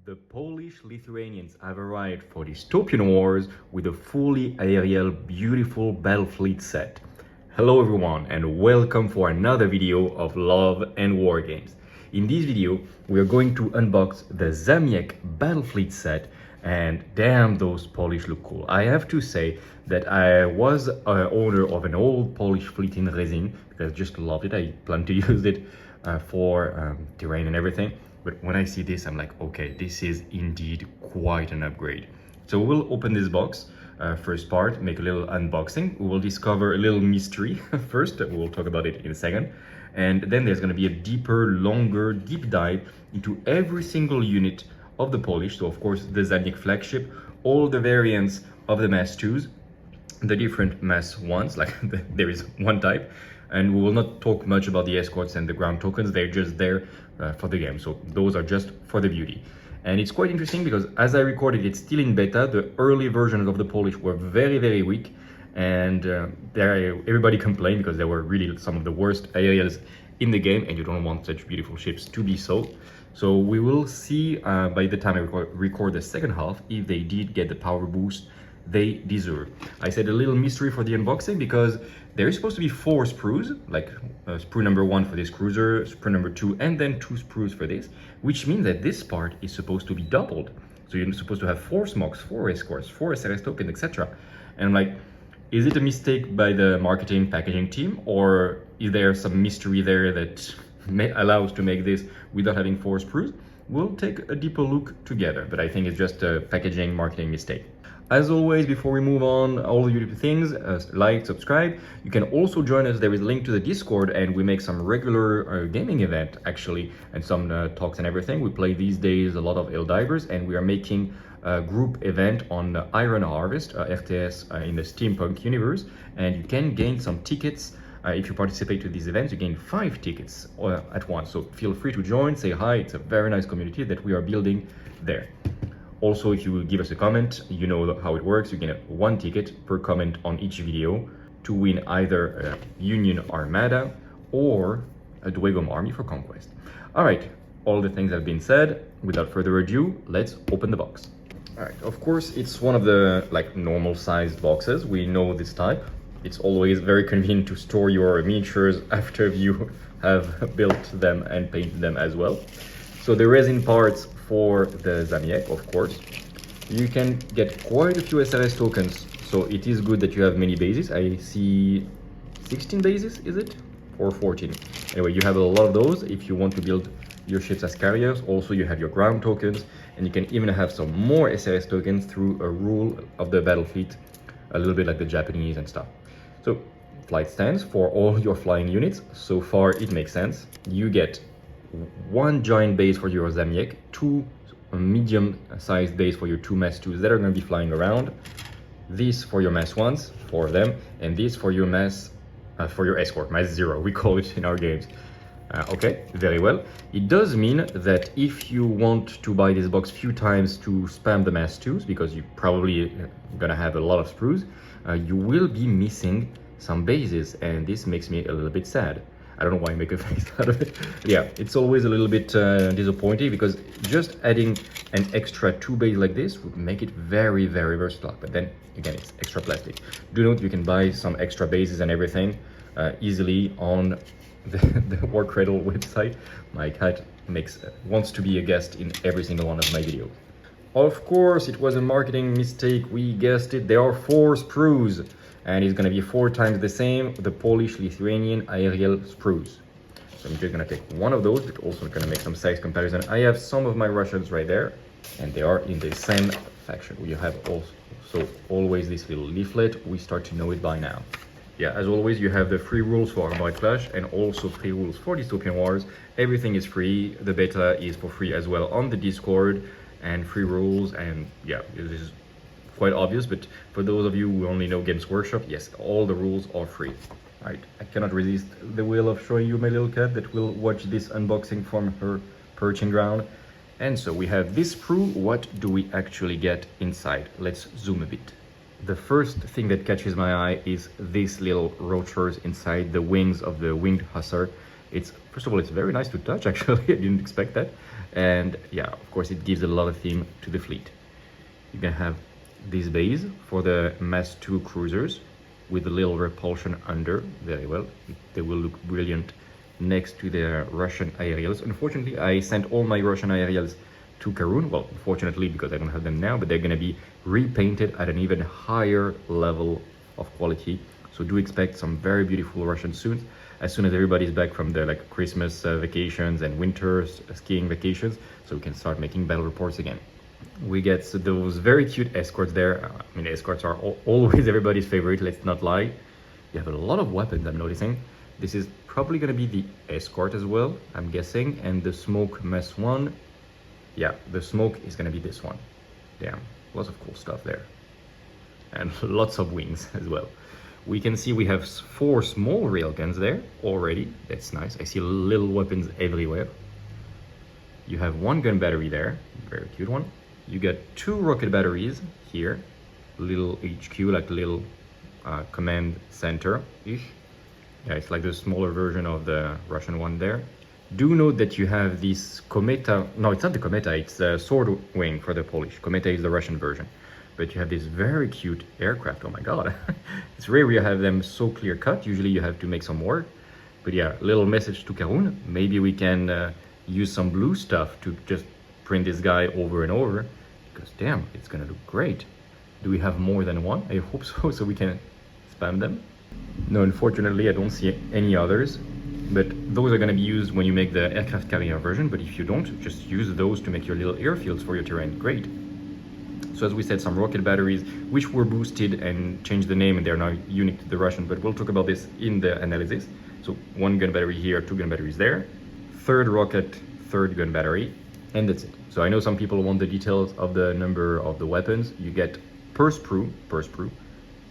The Polish-Lithuanians have arrived for Dystopian Wars with a fully aerial, beautiful Battlefleet set. Hello everyone and welcome for another video of Love and Wargames. In this video, we are going to unbox the Zamiec Battlefleet set, and damn, those Polish look cool. I have to say that I was owner of an old Polish fleet in resin because I just loved it. I plan to use it for terrain and everything. But when I see this, I'm like, okay, this is indeed quite an upgrade. So we'll open this box, first part, make a little unboxing. We will discover a little mystery first. We'll talk about it in a second. And then there's going to be a deeper, longer, deep dive into every single unit of the Polish. So of course, the Zamiec flagship, all the variants of the Mass 2s, the different Mass 1s, like there is one type. And we will not talk much about the escorts and the ground tokens. They're just there for the game. So those are just for the beauty. And it's quite interesting because as I recorded, it's still in beta. The early versions of the Polish were very, very weak. And everybody complained because they were really some of the worst aerials in the game. And you don't want such beautiful ships to be so. So we will see by the time I record the second half if they did get the power boost they deserve. I said a little mystery for the unboxing because there is supposed to be 4 sprues, like sprue number 1 for this cruiser, sprue number 2, and then 2 sprues for this, which means that this part is supposed to be doubled. So you're supposed to have 4 Smoks, 4 escorts, 4 SRS tokens, etc. And I'm like, is it a mistake by the marketing packaging team, or is there some mystery there that allows to make this without having 4 sprues? We'll take a deeper look together, but I think it's just a packaging marketing mistake. As always, before we move on, all the YouTube things, like, subscribe. You can also join us. There is a link to the Discord, and we make some regular gaming event, actually, and some talks and everything. We play these days a lot of Helldivers, and we are making a group event on Iron Harvest, RTS in the steampunk universe, and you can gain some tickets. If you participate to these events, you gain 5 tickets at once. So feel free to join, say hi. It's a very nice community that we are building there. Also, if you will give us a comment, you know how it works. You get 1 ticket per comment on each video to win either a Union Armada or a Dwegom army for conquest. All right, all the things have been said. Without further ado, let's open the box. All right, of course, it's one of the normal sized boxes. We know this type. It's always very convenient to store your miniatures after you have built them and painted them as well. So the resin parts for the Zamiec, of course. You can get quite a few SRS tokens, so it is good that you have many bases. I see 16 bases, is it? Or 14. Anyway, you have a lot of those if you want to build your ships as carriers. Also, you have your ground tokens, and you can even have some more SRS tokens through a rule of the Battlefleet, a little bit like the Japanese and stuff. So, flight stands for all your flying units. So far, it makes sense. You get 1 giant base for your Zamiec, 2 medium-sized base for your 2 Mass 2s that are going to be flying around, this for your Mass 1s, 4 of them, and this for your Mass, for your escort, Mass 0, we call it in our games. Okay, very well. It does mean that if you want to buy this box few times to spam the Mass 2s, because you're probably going to have a lot of sprues, you will be missing some bases, and this makes me a little bit sad. I don't know why I make a face out of it. Yeah, it's always a little bit disappointing because just adding an extra 2 base like this would make it very, very versatile. But then again, it's extra plastic. Do note you can buy some extra bases and everything easily on the War Cradle website. My cat wants to be a guest in every single one of my videos. Of course, it was a marketing mistake. We guessed it. There are 4 sprues. And it's going to be 4 times the same, the Polish-Lithuanian aerial sprues. So I'm just going to take one of those, but also going to make some size comparison. I have some of my Russians right there, and they are in the same faction. We have also always this little leaflet. We start to know it by now. Yeah, as always, you have the free rules for Armored Clash and also free rules for Dystopian Wars. Everything is free. The beta is for free as well on the Discord, and free rules. And yeah, this is quite obvious, but for those of you who only know Games Workshop, yes, all the rules are free. Right, I cannot resist the will of showing you my little cat that will watch this unboxing from her perching ground. And so we have this sprue. What do we actually get inside? Let's zoom a bit. The first thing that catches my eye is these little rochers inside the wings of the winged hussar. It's, first of all, it's very nice to touch, actually. I didn't expect that. And yeah, of course, it gives a lot of theme to the fleet. You're gonna have this base for the Mass 2 cruisers with a little repulsion under, very well. They will look brilliant next to the Russian aerials. Unfortunately, I sent all my Russian aerials to Karun. Well, unfortunately, because I don't have them now, but they're gonna be repainted at an even higher level of quality. So do expect some very beautiful Russian suits as soon as everybody's back from the Christmas vacations and winter skiing vacations, so we can start making battle reports again. We get those very cute escorts there. I mean, escorts are always everybody's favorite, let's not lie. You have a lot of weapons, I'm noticing. This is probably going to be the escort as well, I'm guessing. And the Smok Mess 1. Yeah, the Smok is going to be this one. Damn, lots of cool stuff there. And lots of wings as well. We can see we have 4 small railguns there already. That's nice. I see little weapons everywhere. You have 1 gun battery there, very cute one. You got 2 rocket batteries here, little HQ, like little command center-ish. Yeah, it's like the smaller version of the Russian one there. Do note that you have this Kometa, no, it's not the Kometa, it's the Swordwing for the Polish. Kometa is the Russian version. But you have this very cute aircraft, oh my god. It's rare you have them so clear cut, usually you have to make some work. But yeah, little message to Karun, maybe we can use some blue stuff to just print this guy over and over, because damn, it's gonna look great. Do we have more than one? I hope so, so we can spam them. No, unfortunately, I don't see any others, but those are gonna be used when you make the aircraft carrier version, but if you don't, just use those to make your little airfields for your terrain. Great. So as we said, some rocket batteries, which were boosted and changed the name, and they're now unique to the Russian, but we'll talk about this in the analysis. So 1 gun battery here, 2 gun batteries there, 3rd rocket, 3rd gun battery, and that's it. So I know some people want the details of the number of the weapons. You get per sprue,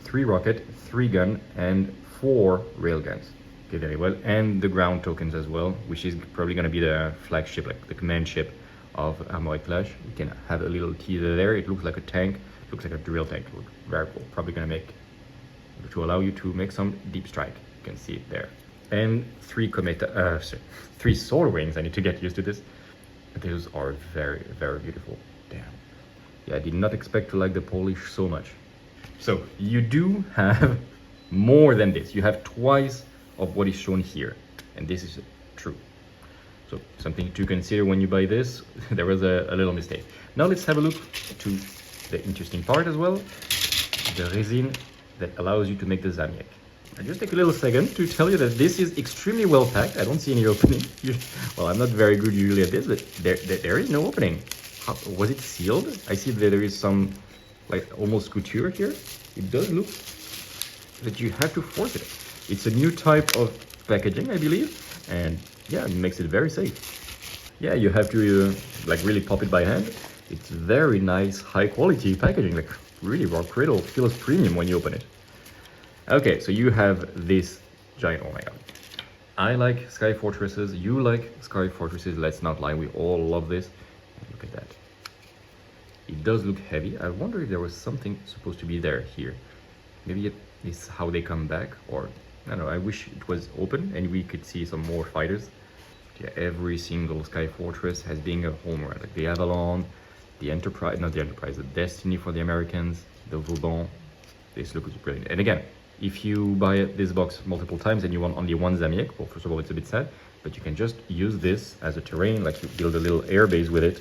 3 rocket, 3 gun, and 4 railguns. Okay, very well. And the ground tokens as well, which is probably going to be the flagship, like the command ship of Armored Clash. You can have a little teaser there. It looks like a tank, looks like a drill tank. Looks very cool. Probably going to make, to allow you to make some deep strike. You can see it there. And 3 sword wings. I need to get used to this. Those are very, very beautiful. Damn. Yeah, I did not expect to like the Polish so much. So you do have more than this. You have twice of what is shown here, and this is true. So something to consider when you buy this. There was a little mistake. Now let's have a look to the interesting part as well, the resin that allows you to make the Zamiec. I just take a little second to tell you that this is extremely well packed. I don't see any opening. Well, I'm not very good usually at this, but there is no opening. Was it sealed? I see that there is some like almost couture here. It does look that you have to force it. It's a new type of packaging, I believe, and yeah, it makes it very safe. Yeah, you have to like really pop it by hand. It's very nice, high quality packaging, like really raw cradle, feels premium when you open it. Okay, so you have this giant, oh my god. I like Sky Fortresses, you like Sky Fortresses, let's not lie, we all love this. Look at that. It does look heavy. I wonder if there was something supposed to be there here. Maybe it is how they come back, or I don't know, I wish it was open and we could see some more fighters. Yeah, every single Sky Fortress has been a home run, like the Avalon, the Enterprise, not the Enterprise, the Destiny for the Americans, the Vauban. This looks brilliant. And again, if you buy this box multiple times and you want only 1 Zamiec, well, first of all, it's a bit sad, but you can just use this as a terrain, like you build a little air base with it.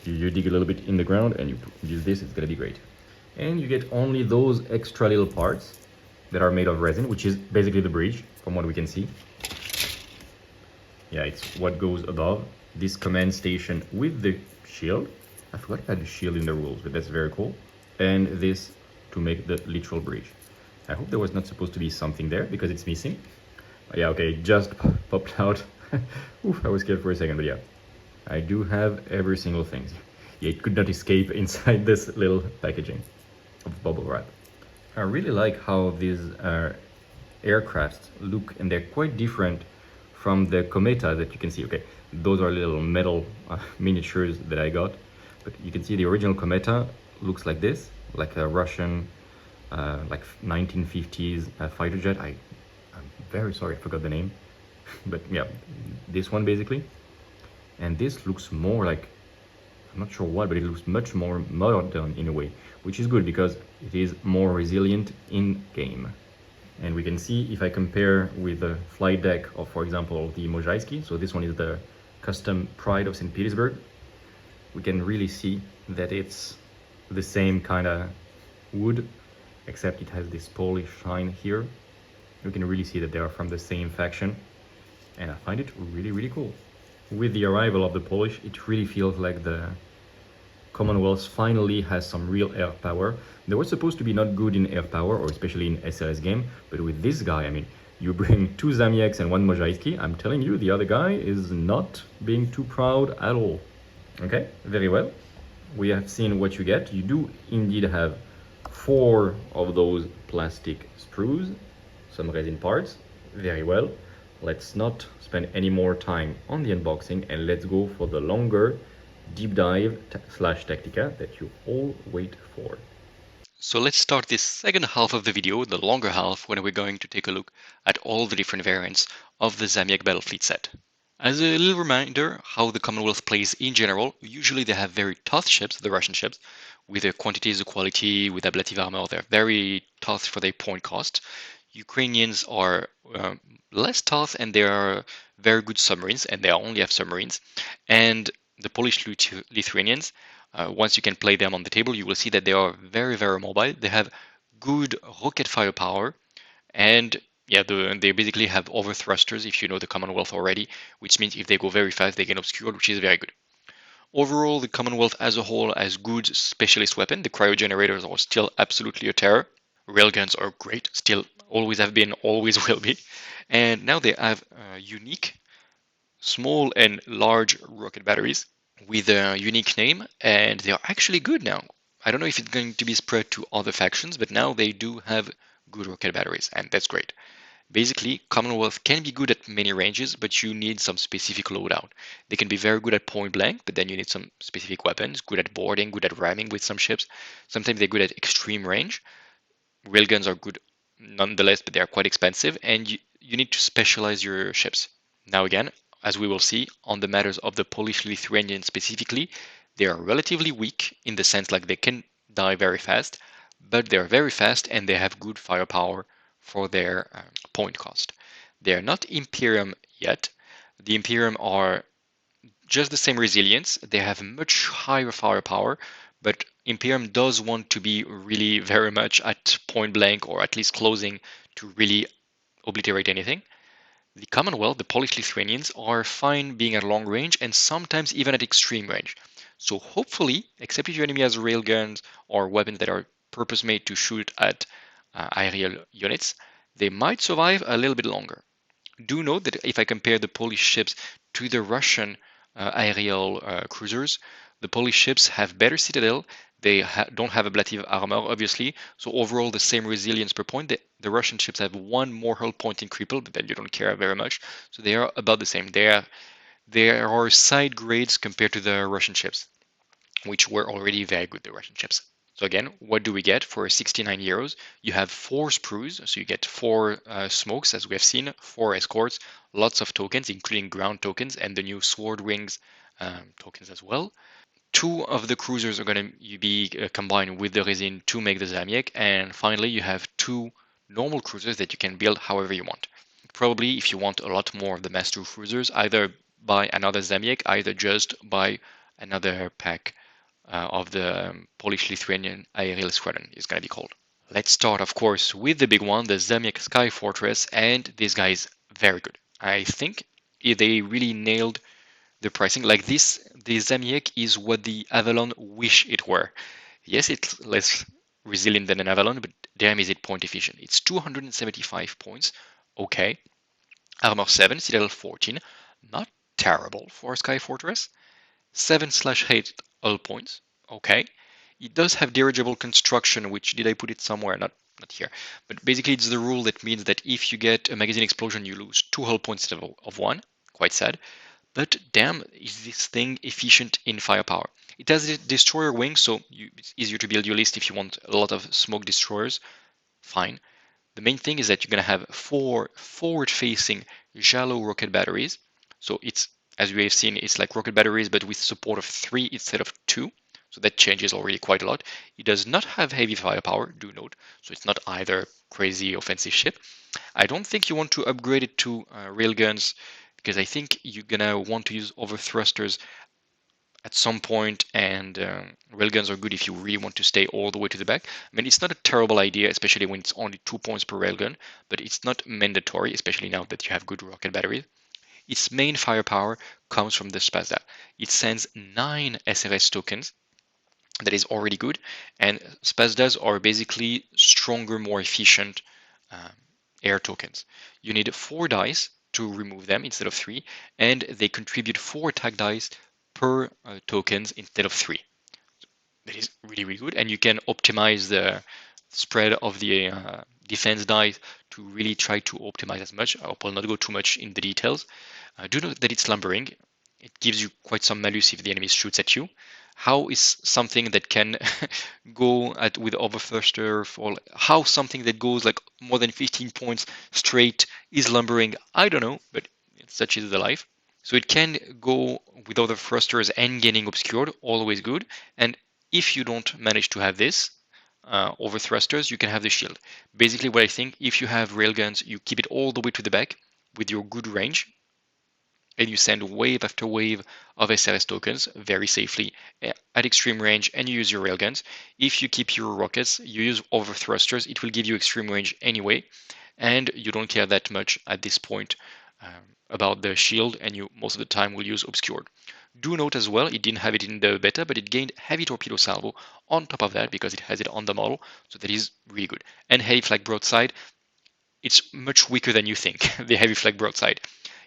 You dig a little bit in the ground and you use this, it's gonna be great. And you get only those extra little parts that are made of resin, which is basically the bridge, from what we can see. Yeah, it's what goes above this command station with the shield. I forgot I had the shield in the rules, but that's very cool. And this to make the literal bridge. I hope there was not supposed to be something there because it's missing. Yeah, okay, it just popped out. Oof, I was scared for a second, but yeah. I do have every single thing. Yeah, it could not escape inside this little packaging of bubble wrap. I really like how these aircrafts look, and they're quite different from the Kometa that you can see. Okay, those are little metal miniatures that I got, but you can see the original Kometa looks like this, like a Russian like 1950s fighter jet. I'm very sorry, I forgot the name. But yeah, this one basically. And this looks more like, I'm not sure why, but it looks much more modern in a way, which is good because it is more resilient in game. And we can see if I compare with the flight deck of, for example, the Mojaiski, so this one is the custom Pride of St. Petersburg, we can really see that it's the same kind of wood, except it has this Polish shine here. You can really see that they are from the same faction, and I find it really, really cool. With the arrival of the Polish, it really feels like the Commonwealth finally has some real air power. They were supposed to be not good in air power, or especially in SLS game, but with this guy, I mean, you bring 2 Zamieks and 1 Mojaiski, I'm telling you, the other guy is not being too proud at all. Okay, very well. We have seen what you get. You do indeed have 4 of those plastic sprues, some resin parts. Very well. Let's not spend any more time on the unboxing and let's go for the longer deep dive slash Tactica that you all wait for. So let's start this second half of the video, the longer half, when we're going to take a look at all the different variants of the Zamiec Battlefleet set. As a little reminder how the Commonwealth plays in general, usually they have very tough ships, the Russian ships, with their quantities, the quality, with ablative armor. They're very tough for their point cost. Ukrainians are less tough and they are very good submarines, and they only have submarines. And the Polish-Lithuanians, once you can play them on the table, you will see that they are very, very mobile. They have good rocket firepower, and yeah, they basically have overthrusters if you know the Commonwealth already, which means if they go very fast, they get obscured, which is very good. Overall, the Commonwealth as a whole has good specialist weapon. The cryogenerators are still absolutely a terror. Railguns are great, still always have been, always will be. And now they have unique small and large rocket batteries with a unique name, and they are actually good now. I don't know if it's going to be spread to other factions, but now they do have good rocket batteries, and that's great. Basically, Commonwealth can be good at many ranges, but you need some specific loadout. They can be very good at point blank, but then you need some specific weapons, good at boarding, good at ramming with some ships. Sometimes they're good at extreme range. Railguns are good nonetheless, but they are quite expensive, and you need to specialize your ships. Now again, as we will see, on the matters of the Polish-Lithuanian specifically, they are relatively weak in the sense like they can die very fast, but they are very fast and they have good firepower for their point cost. They are not Imperium yet. The Imperium are just the same resilience. They have much higher firepower, but Imperium does want to be really very much at point blank or at least closing to really obliterate anything. The Commonwealth, the Polish-Lithuanians, are fine being at long range and sometimes even at extreme range. So hopefully, except if your enemy has railguns or weapons that are purpose-made to shoot at aerial units, they might survive a little bit longer. Do note that if I compare the Polish ships to the Russian aerial cruisers, the Polish ships have better citadel. They don't have ablative armor, obviously. So overall, the same resilience per point. The Russian ships have one more hull point in cripple, but then you don't care very much. So they are about the same. There are side grades compared to the Russian ships, which were already very good, the Russian ships. So again, what do we get for 69 euros? You have 4 sprues, so you get 4 smokes, as we have seen, 4 escorts, lots of tokens, including ground tokens, and the new Swordwings tokens as well. 2 of the cruisers are going to be combined with the resin to make the Zamiec, and finally you have 2 normal cruisers that you can build however you want. Probably if you want a lot more of the master cruisers, either buy another Zamiec, either just buy another pack of the Polish-Lithuanian aerial squadron is going to be called. Let's start, of course, with the big one, the Zamiec Sky Fortress, and this guy is very good. I think they really nailed the pricing. Like this, the Zamiec is what the Avalon wish it were. Yes, it's less resilient than an Avalon, but damn is it point efficient. It's 275 points, okay. Armor 7, Citadel 14, not terrible for a Sky Fortress. 7/8 hull points. Okay. It does have dirigible construction, which did I put it somewhere? Not here. But basically it's the rule that means that if you get a magazine explosion, you lose 2 hull points instead of 1. Quite sad. But damn, is this thing efficient in firepower. It has a destroyer wing, so it's easier to build your list if you want a lot of smoke destroyers. Fine. The main thing is that you're going to have 4 forward-facing Jalo rocket batteries. So it's as we have seen, it's like rocket batteries, but with support of 3 instead of 2. So that changes already quite a lot. It does not have heavy firepower, do note. So it's not either crazy offensive ship. I don't think you want to upgrade it to railguns, because I think you're gonna want to use overthrusters at some point, and railguns are good if you really want to stay all the way to the back. I mean, it's not a terrible idea, especially when it's only 2 points per railgun, but it's not mandatory, especially now that you have good rocket batteries. Its main firepower comes from the Spazda. It sends 9 SRS tokens. That is already good, and Spazdas are basically stronger, more efficient air tokens. You need 4 dice to remove them instead of 3, and they contribute 4 attack dice per tokens instead of 3. That is really, really good, and you can optimize the spread of the defense dice to really try to optimize as much. I will not go too much in the details. Do note that it's lumbering. It gives you quite some malus if the enemy shoots at you. How is something that can go at with overthruster for how something that goes like more than 15 points straight is lumbering? I don't know, but such is the life. So it can go with other thrusters and getting obscured, always good. And if you don't manage to have this over thrusters, you can have the shield. Basically, what I think, if you have railguns, you keep it all the way to the back with your good range, and you send wave after wave of SRS tokens very safely at extreme range, and you use your railguns. If you keep your rockets, you use over thrusters, it will give you extreme range anyway, and you don't care that much at this point about the shield, and you most of the time will use obscured. Do note as well, it didn't have it in the beta, but it gained heavy torpedo salvo on top of that because it has it on the model, so that is really good. And heavy flak broadside, it's much weaker than you think, the heavy flak broadside.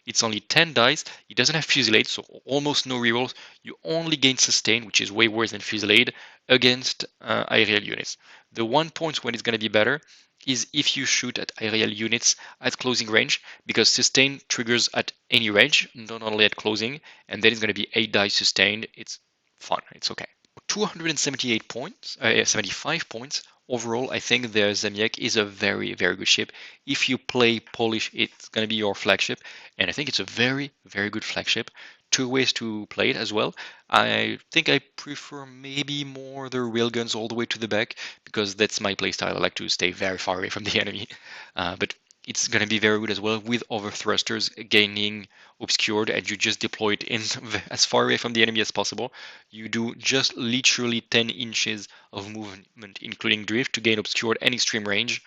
It's only 10 dice, it doesn't have fusillade, so almost no rerolls. You only gain sustain, which is way worse than fusillade, against aerial units. The 1 point when it's going to be better is if you shoot at aerial units at closing range, because sustain triggers at any range, not only at closing, and then it's going to be 8 dice sustained. It's fun, it's okay. 278 points, 75 points. Overall, I think the Zamiec is a very, very good ship. If you play Polish, it's going to be your flagship, and I think it's a very, very good flagship. 2 ways to play it as well. I think I prefer maybe more the railguns all the way to the back, because that's my playstyle. I like to stay very far away from the enemy. But it's going to be very good as well with over thrusters gaining obscured, and you just deploy it in as far away from the enemy as possible. You do just literally 10 inches of movement, including drift, to gain obscured and extreme range.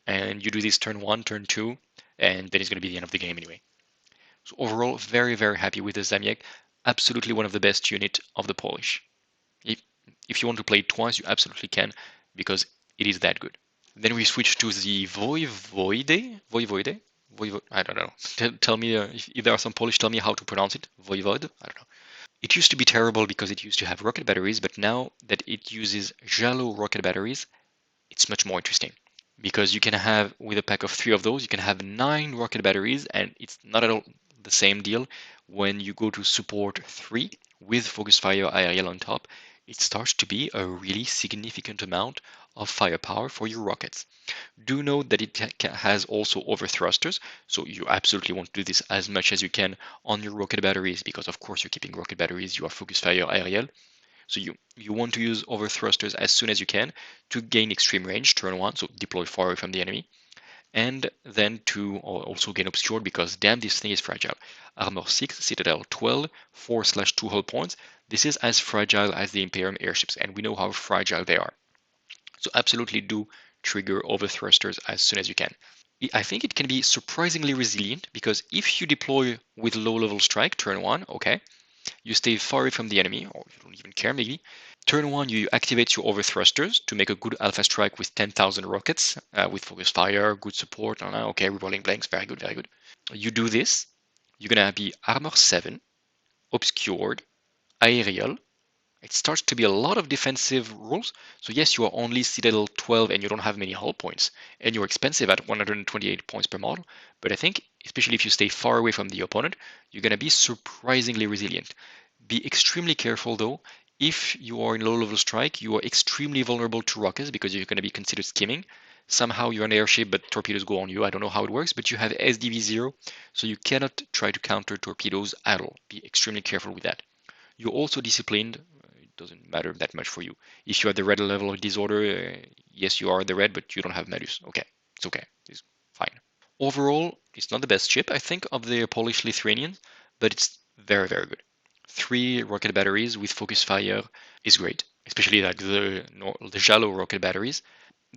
And you do this turn 1, turn 2, and then it's going to be the end of the game anyway. So overall, very, very happy with the Zamiec. Absolutely one of the best unit of the Polish. If you want to play it twice, you absolutely can, because it is that good. Then we switch to the Voivoide. I don't know. Tell me if there are some Polish. Tell me how to pronounce it. Voivode. I don't know. It used to be terrible because it used to have rocket batteries, but now that it uses Jalo rocket batteries, it's much more interesting. Because you can have, with a pack of 3 of those, you can have 9 rocket batteries, and it's not at all the same deal when you go to support 3 with focus fire aerial on top. It starts to be a really significant amount of firepower for your rockets. Do note that it has also over thrusters, so you absolutely want to do this as much as you can on your rocket batteries, because of course you're keeping rocket batteries, you are focus fire aerial. So you want to use over thrusters as soon as you can to gain extreme range, turn 1, so deploy far away from the enemy, and then to also gain obscured, because damn, this thing is fragile. Armor 6, Citadel 12, 4/2 hull points. This is as fragile as the Imperium airships, and we know how fragile they are. So absolutely do trigger over thrusters as soon as you can. I think it can be surprisingly resilient, because if you deploy with low level strike, turn 1, okay, you stay far away from the enemy, or you don't even care maybe. Turn 1, you activate your over thrusters to make a good alpha strike with 10,000 rockets, with focus fire, good support. Okay, rerolling blanks, very good, very good. You do this, you're gonna be armor 7, obscured, aerial. It starts to be a lot of defensive rules. So yes, you are only Citadel 12 and you don't have many hull points, and you're expensive at 128 points per model. But I think, especially if you stay far away from the opponent, you're going to be surprisingly resilient. Be extremely careful though. If you are in low level strike, you are extremely vulnerable to rockets because you're going to be considered skimming. Somehow you're an airship, but torpedoes go on you. I don't know how it works, but you have SDV0, so you cannot try to counter torpedoes at all. Be extremely careful with that. You're also disciplined. It doesn't matter that much for you. If you are the red level of disorder, yes, you are the red, but you don't have malus. Okay, it's okay. It's fine. Overall, it's not the best ship, I think, of the Polish-Lithuanian, but it's very, very good. 3 rocket batteries with focus fire is great, especially like the shallow rocket batteries.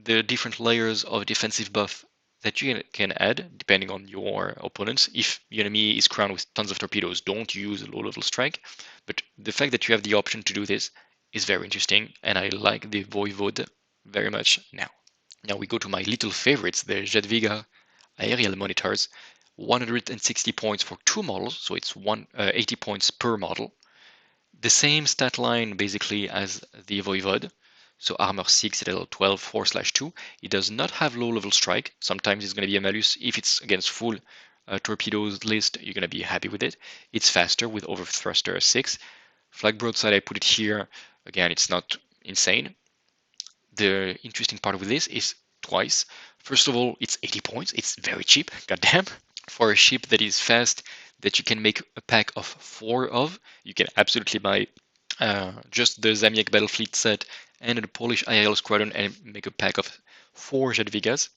The different layers of defensive buff that you can add depending on your opponents. If the enemy is crowned with tons of torpedoes, don't use a low level strike. But the fact that you have the option to do this is very interesting, and I like the Voivoide very much now. Now we go to my little favorites, the Jadwiga aerial monitors. 160 points for 2 models, so it's 80 points per model. The same stat line basically as the Voivode. So armor 6, level 12, 4/2. It does not have low level strike. Sometimes it's going to be a malus. If it's against full torpedoes list, you're going to be happy with it. It's faster with over thruster 6. Flag broadside, I put it here. Again, it's not insane. The interesting part with this is twice. First of all, it's 80 points. It's very cheap. Goddamn. For a ship that is fast, that you can make a pack of 4 of, you can absolutely buy just the Zamiec Battlefleet set and the Polish IRL squadron and make a pack of 4 Jadwigas.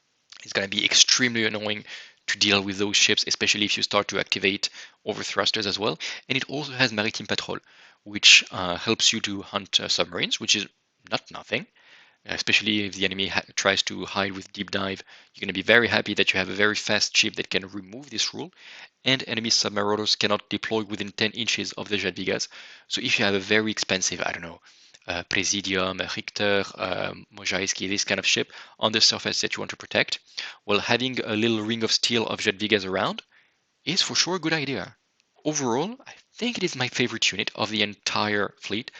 It's going to be extremely annoying to deal with those ships, especially if you start to activate overthrusters as well. And it also has Maritime Patrol, which helps you to hunt submarines, which is not nothing. Especially if the enemy tries to hide with deep dive, you're going to be very happy that you have a very fast ship that can remove this rule, and enemy submarauders cannot deploy within 10 inches of the Jadwigas. So if you have a very expensive, I don't know, Presidium, Rikhter, Mojaiski, this kind of ship on the surface that you want to protect, well, having a little ring of steel of Jadwigas around is for sure a good idea. Overall, I think it is my favorite unit of the entire fleet,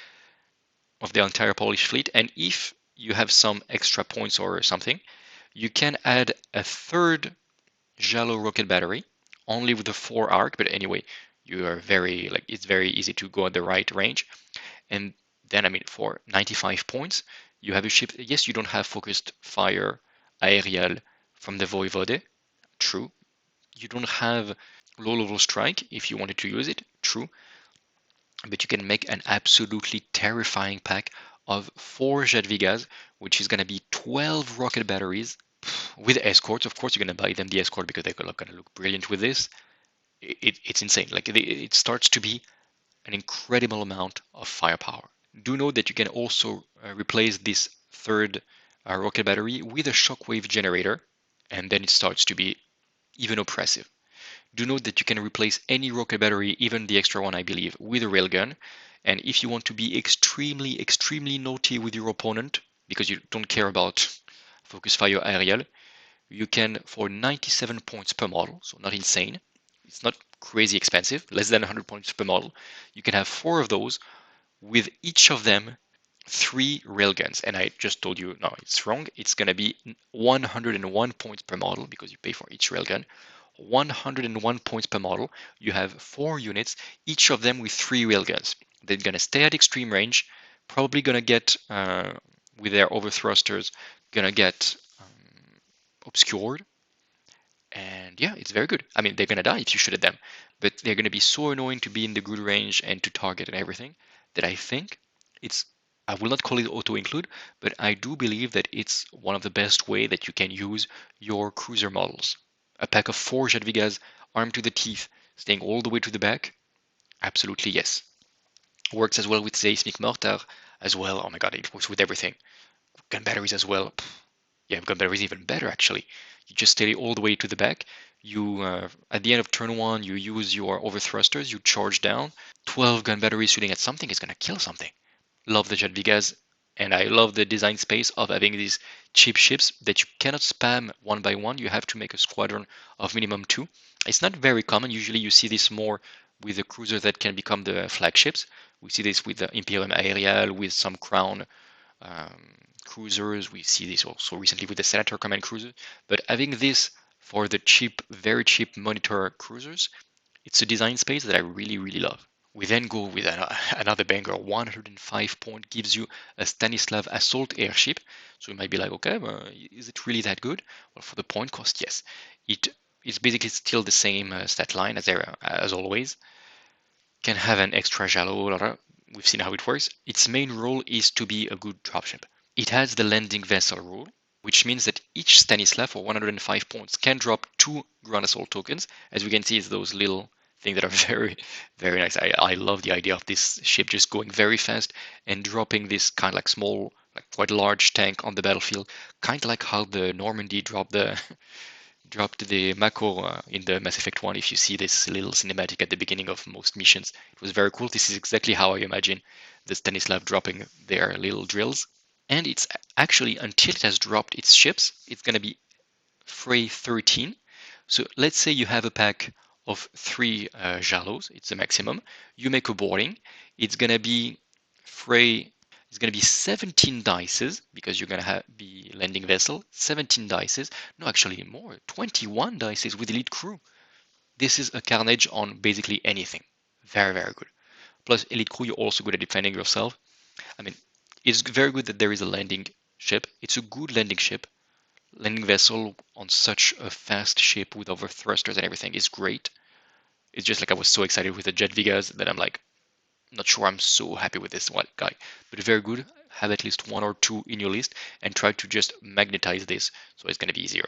of the entire Polish fleet, and if you have some extra points or something, you can add a 3rd Jalo rocket battery, only with the 4 arc, but anyway, you are it's very easy to go at the right range. And then, I mean, for 95 points, you have a ship. Yes, you don't have focused fire aerial from the Voivode, true. You don't have low level strike if you wanted to use it, true. But you can make an absolutely terrifying pack of 4 Jadwigas, which is going to be 12 rocket batteries with escorts. Of course, you're going to buy them the escort because they're going to look brilliant with this. It's insane. Like it starts to be an incredible amount of firepower. Do note that you can also replace this 3rd rocket battery with a shockwave generator, and then it starts to be even oppressive. Do note that you can replace any rocket battery, even the extra one, I believe, with a railgun. And if you want to be extremely, extremely naughty with your opponent, because you don't care about focus fire aerial, you can, for 97 points per model, so not insane, it's not crazy expensive, less than 100 points per model, you can have 4 of those with each of them 3 railguns. And I just told you, no, it's wrong. It's going to be 101 points per model because you pay for each railgun. 101 points per model. You have 4 units, each of them with 3 railguns. They're going to stay at extreme range, probably going to get, with their overthrusters, going to get obscured. And yeah, it's very good. I mean, they're going to die if you shoot at them, but they're going to be so annoying to be in the good range and to target and everything that I think I will not call it auto-include, but I do believe that it's one of the best way that you can use your cruiser models. A pack of 4 Jadwigas armed to the teeth, staying all the way to the back? Absolutely yes. Works as well with seismic mortar as well. Oh my god, it works with everything. Gun batteries as well. Yeah, gun batteries even better actually. You just stay all the way to the back. You at the end of turn 1, you use your overthrusters, you charge down. 12 gun batteries shooting at something is gonna kill something. Love the Jadwigas, and I love the design space of having these cheap ships that you cannot spam one by one. You have to make a squadron of minimum 2. It's not very common. Usually you see this more with the cruisers that can become the flagships. We see this with the Imperium Aerial, with some Crown cruisers. We see this also recently with the Senator Command cruiser. But having this for the cheap, very cheap monitor cruisers, it's a design space that I really, really love. We then go with another banger. 105 point gives you a Stanislaw assault airship. So you might be like, okay, is it really that good? Well, for the point cost, yes. It is basically still the same stat line as always. Can have an extra Jalo. We've seen how it works. Its main role is to be a good dropship. It has the landing vessel rule, which means that each Stanislaw for 105 points can drop 2 ground assault tokens. As we can see, it's those little things that are very, very nice. I love the idea of this ship just going very fast and dropping this kind of like small, like quite large tank on the battlefield, kind of like how the Normandy dropped the Mako in the Mass Effect 1. If you see this little cinematic at the beginning of most missions, it was very cool. This is exactly how I imagine the Stanislav dropping their little drills. And it's actually, until it has dropped its ships, it's going to be Fray 13. So let's say you have a pack of 3 Jalos, it's the maximum. You make a boarding, it's going to be Fray, it's going to be 17 dices, because you're going to be landing vessel, 17 dices, no, actually more, 21 dices with elite crew. This is a carnage on basically anything. Very, very good. Plus, elite crew, you're also good at defending yourself. I mean, it's very good that there is a landing ship. It's a good landing ship. Landing vessel on such a fast ship with over thrusters and everything is great. It's just like I was so excited with the Jadwigas that I'm like, not sure I'm so happy with this one guy. But very good. Have at least 1 or 2 in your list and try to just magnetize this so it's going to be easier.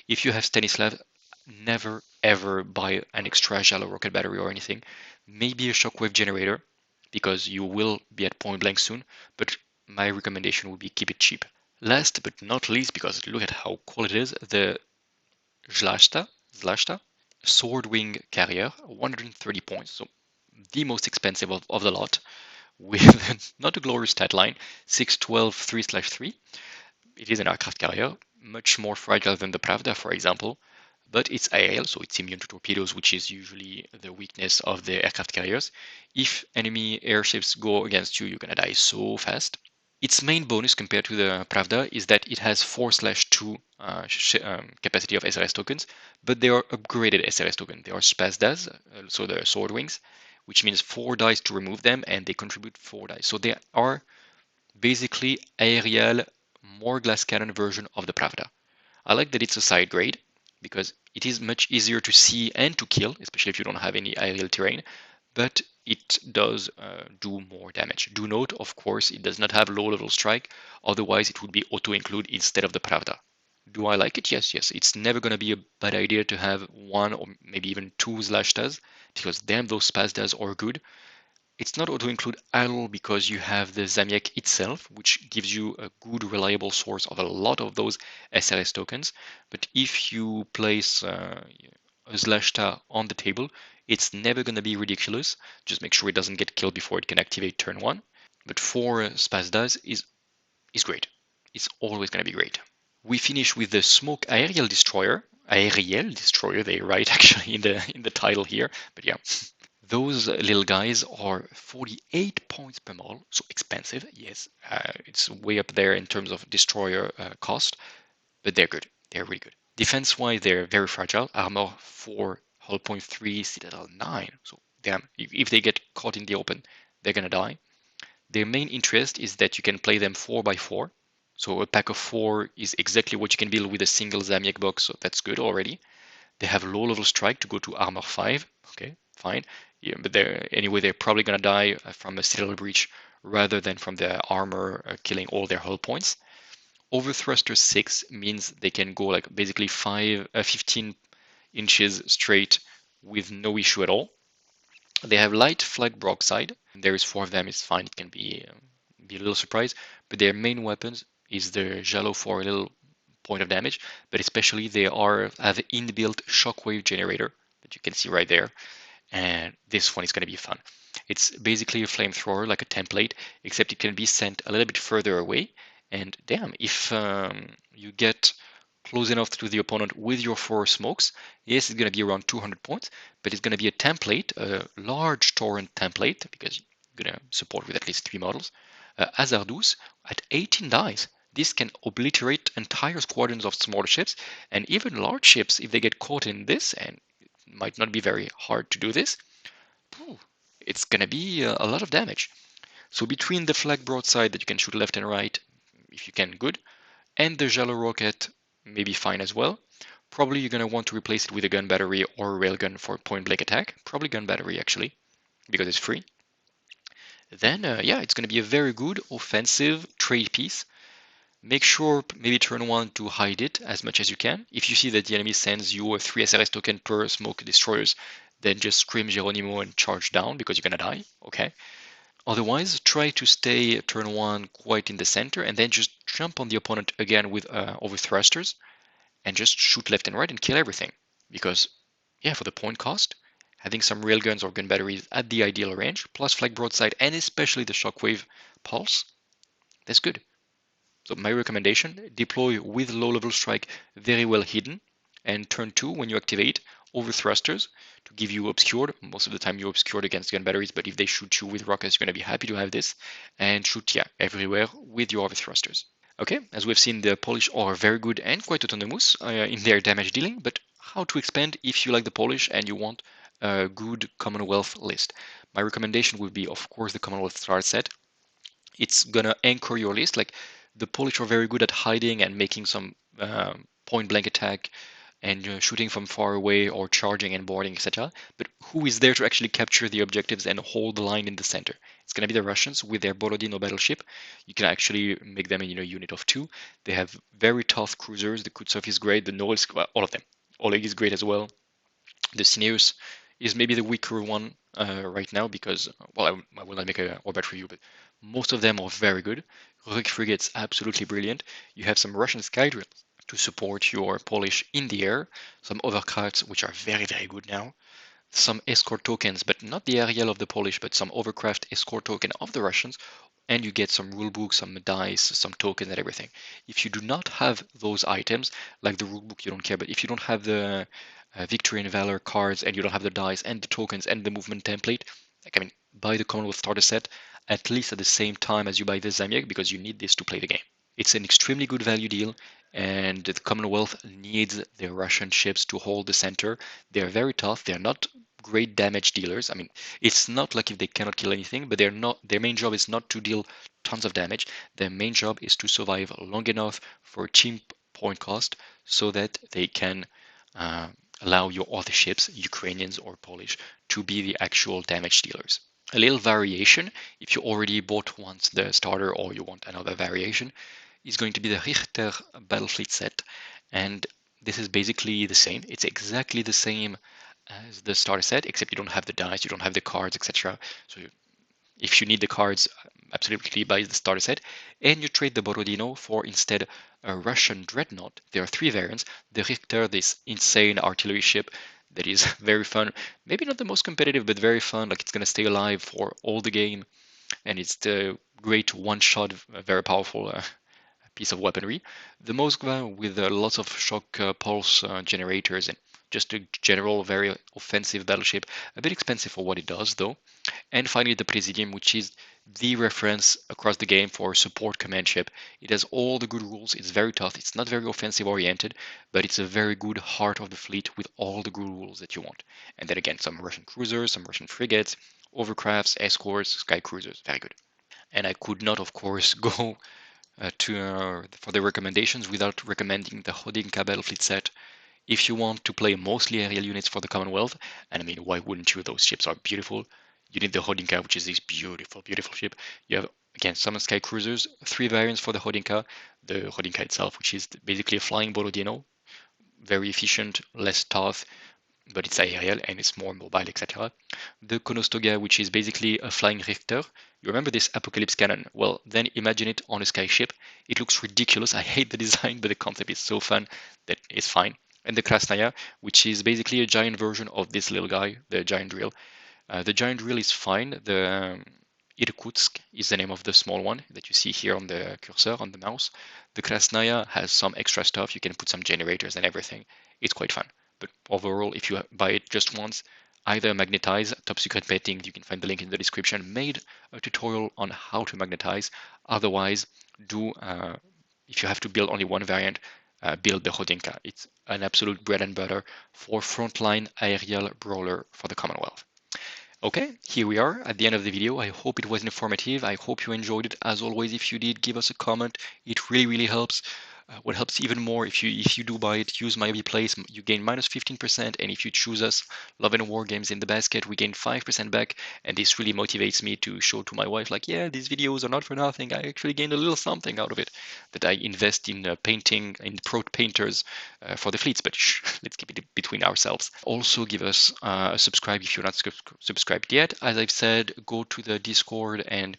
If you have Stanislav, never ever buy an extra shallow rocket battery or anything. Maybe a shockwave generator, because you will be at point blank soon, but my recommendation would be keep it cheap. Last but not least, because look at how cool it is, the Szlachta Swordwing carrier, 130 points, so the most expensive of the lot, with not a glorious stat line, 612 3/3. It is an aircraft carrier, much more fragile than the Pravda, for example, but it's aerial, so it's immune to torpedoes, which is usually the weakness of the aircraft carriers. If enemy airships go against you, you're gonna die so fast. Its main bonus compared to the Pravda is that it has 4/2 capacity of SRS tokens, but they are upgraded SRS tokens. They are spazdas, so the sword wings, which means 4 dice to remove them, and they contribute 4 dice. So they are basically aerial, more glass cannon version of the Pravda. I like that it's a side grade, because it is much easier to see and to kill, especially if you don't have any aerial terrain, but it does do more damage. Do note, of course, it does not have low level strike, otherwise it would be auto include instead of the Pravda. Do I like it? Yes. It's never going to be a bad idea to have 1 or maybe even 2 Szlachtas, because damn, those spazdas are good. It's not auto include at all because you have the Zamiec itself, which gives you a good reliable source of a lot of those SRS tokens. But if you place a Szlachta on the table, it's never going to be ridiculous. Just make sure it doesn't get killed before it can activate turn 1. But 4 spazdas is great. It's always going to be great. We finish with the Smok aerial destroyer. Aerial destroyer, they write actually in the title here, but yeah. Those little guys are 48 points per mole, so expensive, yes. It's way up there in terms of destroyer cost, but they're good. They're really good. Defense-wise, they're very fragile. Armor 4, hull point 3, citadel 9. So damn, if they get caught in the open, they're gonna die. Their main interest is that you can play them 4x4. So a pack of 4 is exactly what you can build with a single Zamiec box, so that's good already. They have low level strike to go to armor 5. Okay, fine. Yeah, but they're probably gonna die from a citadel breach rather than from the armor killing all their hull points. Overthruster 6 means they can go like basically 15 inches straight with no issue at all. They have light flag broadside. There is 4 of them. It's fine. It can be a little surprise, but their main weapons is the Jalo for a little point of damage, but especially they have inbuilt shockwave generator that you can see right there, and this one is going to be fun. It's basically a flamethrower, like a template, except it can be sent a little bit further away, and damn, if you get close enough to the opponent with your 4 smokes, yes, it's going to be around 200 points, but it's going to be a template, a large torrent template, because you're going to support with at least 3 models. Hazardous at 18 dice. This can obliterate entire squadrons of smaller ships, and even large ships, if they get caught in this, and it might not be very hard to do this, it's gonna be a lot of damage. So between the flag broadside that you can shoot left and right, if you can, good, and the Jalo rocket, maybe fine as well. Probably you're gonna want to replace it with a gun battery or a railgun for point blank attack. Probably gun battery actually, because it's free. Then yeah, it's gonna be a very good offensive trade piece. Make sure maybe turn 1 to hide it as much as you can. If you see that the enemy sends you a 3 SRS token per smoke destroyers, then just scream Geronimo and charge down because you're gonna die, okay? Otherwise, try to stay turn 1 quite in the center and then just jump on the opponent again with over thrusters and just shoot left and right and kill everything. Because, yeah, for the point cost, having some railguns or gun batteries at the ideal range, plus flag broadside and especially the shockwave pulse, that's good. So my recommendation, deploy with low level strike very well hidden, and turn 2 when you activate over thrusters to give you obscured. Most of the time you're obscured against gun batteries, but if they shoot you with rockets, you're going to be happy to have this, and shoot, yeah, everywhere with your over thrusters. Okay, as we've seen, the Polish are very good and quite autonomous in their damage dealing, but how to expand if you like the Polish and you want a good Commonwealth list? My recommendation would be, of course, the Commonwealth starter set. It's gonna anchor your list. Like the Polish are very good at hiding and making some point blank attack and shooting from far away or charging and boarding, etc. But who is there to actually capture the objectives and hold the line in the center? It's gonna be the Russians with their Borodino battleship. You can actually make them in a unit of 2. They have very tough cruisers. The Kutsov is great. The Norilsk, well, all of them. Oleg is great as well. The Cineus is maybe the weaker one right now because, well, I will not make a Orbat review, but most of them are very good. Rurik frigates, absolutely brilliant. You have some Russian sky drills to support your Polish in the air, some overcrafts which are very, very good now, some escort tokens, but not the aerial of the Polish, but some overcraft escort token of the Russians, and you get some rulebook, some dice, some tokens and everything. If you do not have those items, like the rulebook, you don't care, but if you don't have the Victory and Valor cards and you don't have the dice and the tokens and the movement template, like, I mean, buy the Commonwealth starter set at least at the same time as you buy the Zamiec because you need this to play the game. It's an extremely good value deal, and the Commonwealth needs their Russian ships to hold the center. They're very tough. They're not great damage dealers. I mean, it's not like if they cannot kill anything, but they're not. Their main job is not to deal tons of damage. Their main job is to survive long enough for a cheap point cost so that they can allow your other ships, Ukrainians or Polish, to be the actual damage dealers. A little variation, if you already bought once the starter or you want another variation, is going to be the Rikhter Battlefleet set. And this is basically the same. It's exactly the same as the starter set, except you don't have the dice, you don't have the cards, etc. So if you need the cards, absolutely buy the starter set. And you trade the Borodino for instead a Russian dreadnought. There are 3 variants. The Rikhter, this insane artillery ship that is very fun. Maybe not the most competitive, but very fun. Like it's going to stay alive for all the game. And it's the great one-shot, very powerful piece of weaponry. The Moskva with lots of shock pulse generators and just a general very offensive battleship. A bit expensive for what it does though. And finally the Presidium, which is the reference across the game for support command ship. It has all the good rules. It's very tough. It's not very offensive oriented, but it's a very good heart of the fleet with all the good rules that you want. And then again, some Russian cruisers, some Russian frigates, overcrafts, escorts, sky cruisers. Very good. And I could not, of course, go for the recommendations without recommending the Khodynka Battlefleet set. If you want to play mostly aerial units for the Commonwealth, and I mean, why wouldn't you? Those ships are beautiful. You need the Khodynka, which is this beautiful, beautiful ship. You have, again, some sky cruisers, 3 variants for the Khodynka. The Khodynka itself, which is basically a flying Borodino, very efficient, less tough, but it's aerial and it's more mobile, etc. The Konostoga, which is basically a flying Rikhter. You remember this Apocalypse cannon? Well, then imagine it on a sky ship. It looks ridiculous. I hate the design, but the concept is so fun that it's fine. And the Krasnaya, which is basically a giant version of this little guy, the giant drill. The giant drill is fine. The Irkutsk is the name of the small one that you see here on the cursor on the mouse. The Krasnaya has some extra stuff. You can put some generators and everything. It's quite fun. But overall, if you buy it just once, either magnetize, top secret painting, you can find the link in the description, made a tutorial on how to magnetize. Otherwise, if you have to build only one variant, build the Khodynka. It's an absolute bread and butter for frontline aerial brawler for the Commonwealth. Okay, here we are at the end of the video. I hope it was informative. I hope you enjoyed it. As always, if you did, give us a comment. It really helps. What helps even more, if you do buy it, use my place. You gain minus 15%, and if you choose us, Love and Wargames in the basket, we gain 5% back. And this really motivates me to show to my wife, like, yeah, these videos are not for nothing. I actually gained a little something out of it that I invest in painting, in pro painters for the fleets. But shh, let's keep it between ourselves. Also, give us a subscribe if you're not subscribed yet. As I've said, go to the Discord and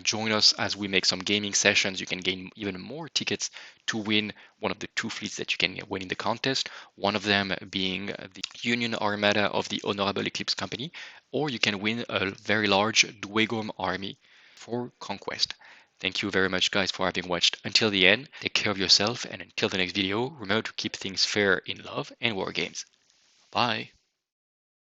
join us as we make some gaming sessions. You can gain even more tickets to win one of the 2 fleets that you can win in the contest. One of them being the Union Armada of the Honorable Eclipse Company, or you can win a very large Duegom army for conquest. Thank you very much, guys, for having watched until the end. Take care of yourself, and until the next video, remember to keep things fair in love and war games. Bye.